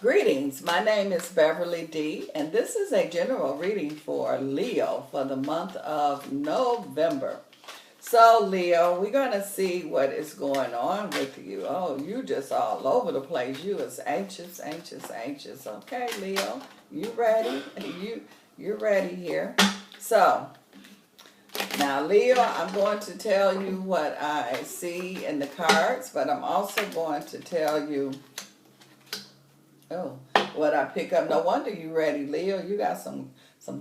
Greetings, my name is Beverly D, and this is a general reading for Leo for the month of November. So, Leo, we're going to see what is going on with you. Oh, you just all over the place. You is anxious, anxious, anxious. Okay, Leo, you ready? You're ready here. So, now, Leo, I'm going to tell you what I see in the cards, but I'm also going to tell you what I pick up. No wonder you ready, Leo. You got some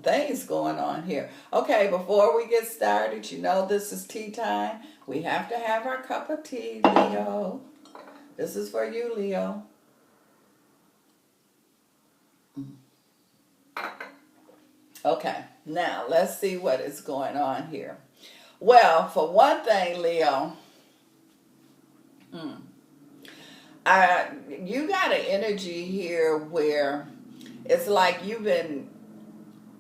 things going on here. Okay, before we get started, you know this is tea time. We have to have our cup of tea, Leo. This is for you, Leo. Okay, now let's see what is going on here. Well, for one thing, Leo, you got an energy here where it's like you've been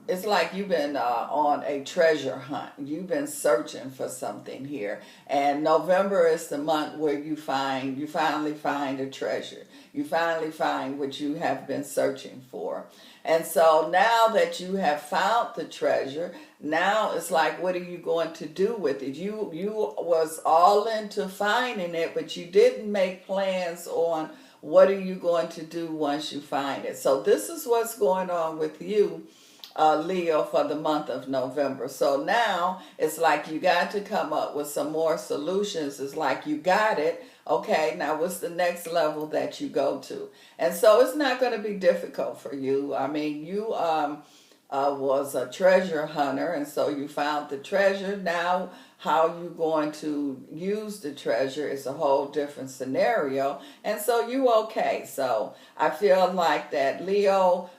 on a treasure hunt. You've been searching for something here, and November is the month where you finally find a treasure. You finally find what you have been searching for. And so now that you have found the treasure, now it's like, what are you going to do with it? You was all into finding it, but you didn't make plans on what are you going to do once you find it. So this is what's going on with you, Leo, for the month of November. So now it's like you got to come up with some more solutions. It's like you got it. Okay, now what's the next level that you go to? And so it's not going to be difficult for you. I mean, you was a treasure hunter, and so you found the treasure. Now how you going to use the treasure is a whole different scenario, and so you okay. So I feel like that, Leo,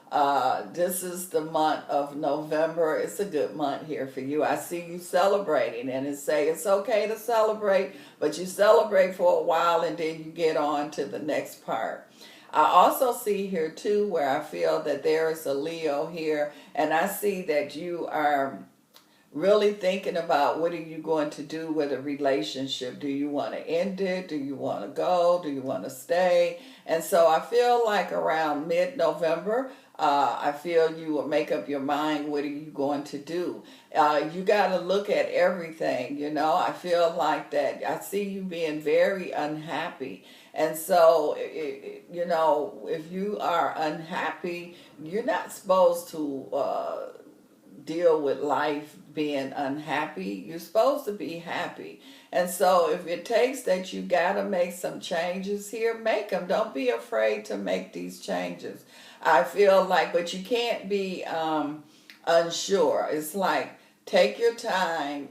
this is the month of November. It's a good month here for you. I see you celebrating, and it's okay to celebrate, but you celebrate for a while and then you get on to the next part. I also see here too where I feel that there is a Leo here, and I see that you are really thinking about what are you going to do with a relationship. Do you want to end it? Do you want to go? Do you want to stay? And so I feel like around mid-November, I feel you will make up your mind what are you going to do. You got to look at everything, I feel like that. I see you being very unhappy. And so, if you are unhappy, you're not supposed to deal with life being unhappy. You're supposed to be happy. And so if it takes that you got to make some changes here, make them. Don't be afraid to make these changes. I feel like, but you can't be unsure. It's like, take your time.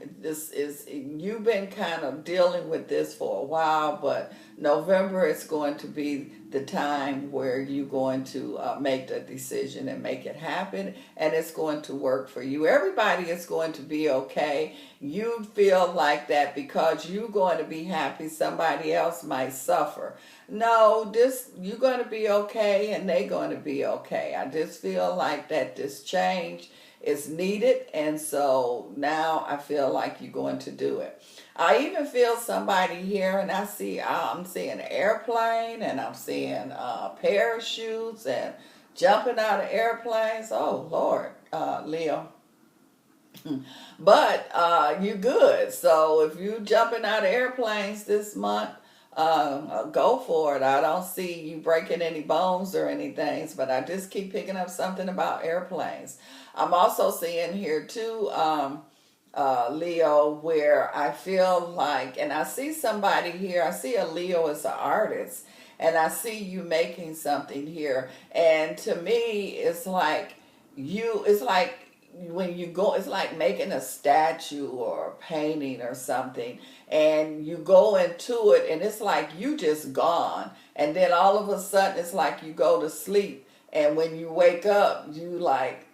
You've been kind of dealing with this for a while, but November is going to be the time where you're going to make the decision and make it happen, and it's going to work for you. Everybody is going to be okay. You feel like that because you're going to be happy, somebody else might suffer. No, you're going to be okay, and they're going to be okay. I just feel like that this change is needed, and so now I feel like you're going to do it. I even feel somebody here, and I'm seeing an airplane, and I'm seeing parachutes and jumping out of airplanes. Oh Lord, Leo. But you're good. So if you jumping out of airplanes this month, go for it. I don't see you breaking any bones or anything, but I just keep picking up something about airplanes. I'm also seeing here too, Leo, where I feel like, and I see somebody here, I see a Leo as an artist, and I see you making something here. And to me, it's like when you go, it's like making a statue or a painting or something, and you go into it, and it's like you just gone, and then all of a sudden it's like you go to sleep, and when you wake up, you like,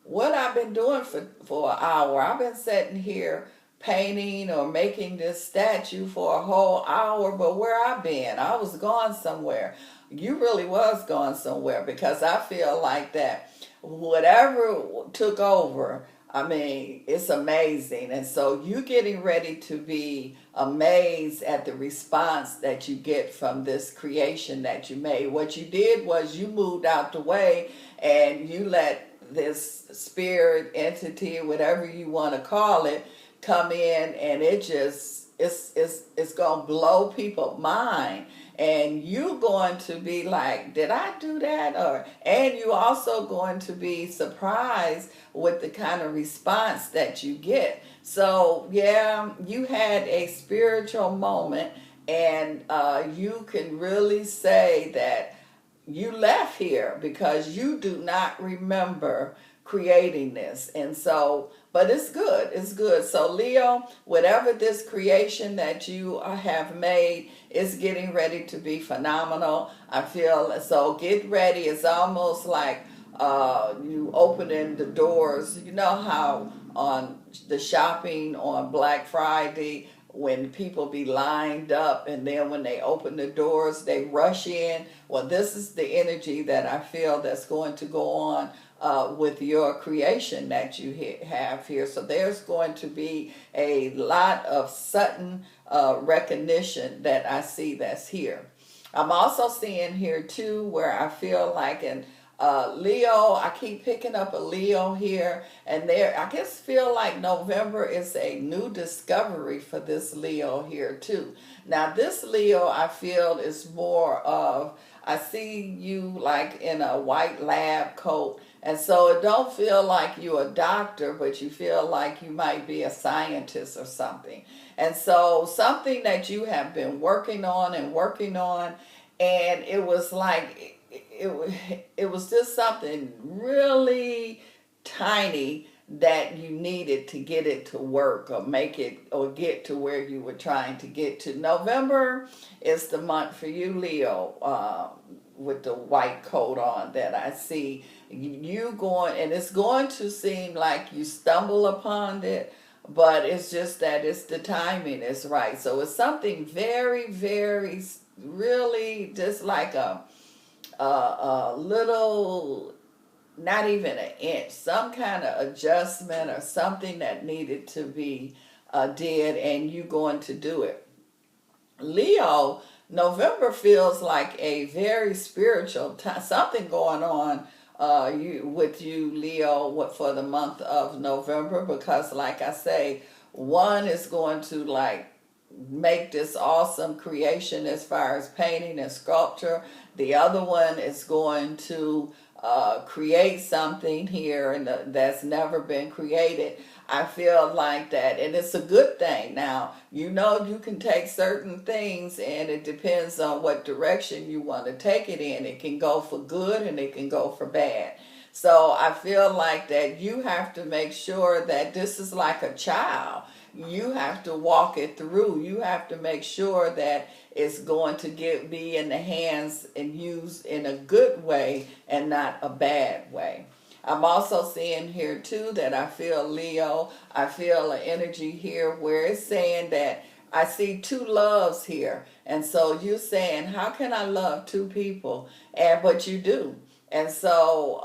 what I've been doing for an hour? I've been sitting here painting or making this statue for a whole hour, but where I been? I was gone somewhere. You really was gone somewhere, because I feel like that whatever took over, I mean, it's amazing. And so you getting ready to be amazed at the response that you get from this creation that you made. What you did was you moved out the way and you let this spirit, entity, whatever you want to call it, come in, and it just it's gonna blow people's mind, and you going to be like, did I do that? And you also going to be surprised with the kind of response that you get. So yeah, you had a spiritual moment, and you can really say that you left here because you do not remember creating this. And so, but it's good. It's good. So Leo, whatever this creation that you have made is getting ready to be phenomenal. I feel so. Get ready. It's almost like you opening the doors. You know how on the shopping on Black Friday, when people be lined up, and then when they open the doors they rush in. Well, this is the energy that I feel that's going to go on with your creation that you have here. So there's going to be a lot of sudden recognition that I see that's here. I'm also seeing here too where I feel like an Leo, I keep picking up a Leo here and there. I just feel like November is a new discovery for this Leo here too. Now this Leo I feel is more of, I see you like in a white lab coat, and so it don't feel like you're a doctor, but you feel like you might be a scientist or something. And so something that you have been working on and working on, and it was like it was just something really tiny that you needed to get it to work or make it or get to where you were trying to get to. November is the month for you, Leo, with the white coat on that I see you going, and it's going to seem like you stumble upon it, but it's just that it's the timing is right. So it's something very, very, really just like a little, not even an inch, some kind of adjustment or something that needed to be did, and you going to do it. Leo, November feels like a very spiritual time, something going on with you, Leo, for the month of November, because like I say, one is going to like make this awesome creation as far as painting and sculpture. The other one is going to create something here and that's never been created. I feel like that, and it's a good thing. Now, you know, you can take certain things, and it depends on what direction you want to take it in. It can go for good and it can go for bad. So I feel like that you have to make sure that this is like a child. You have to walk it through. You have to make sure that it's going to be in the hands and used in a good way and not a bad way. I'm also seeing here too that I feel, Leo, I feel an energy here where it's saying that I see two loves here. And so you're saying, how can I love two people? But you do. And so,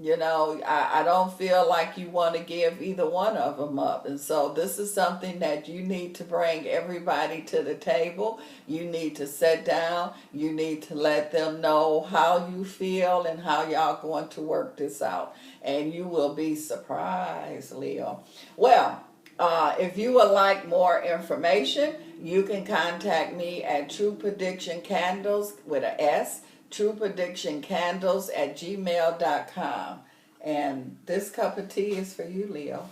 you know, I don't feel like you want to give either one of them up. And so this is something that you need to bring everybody to the table. You need to sit down. You need to let them know how you feel and how y'all going to work this out. And you will be surprised, Leo. Well, if you would like more information, you can contact me at Truepredictioncandles with an S. Truepredictioncandles@gmail.com. And this cup of tea is for you, Leo.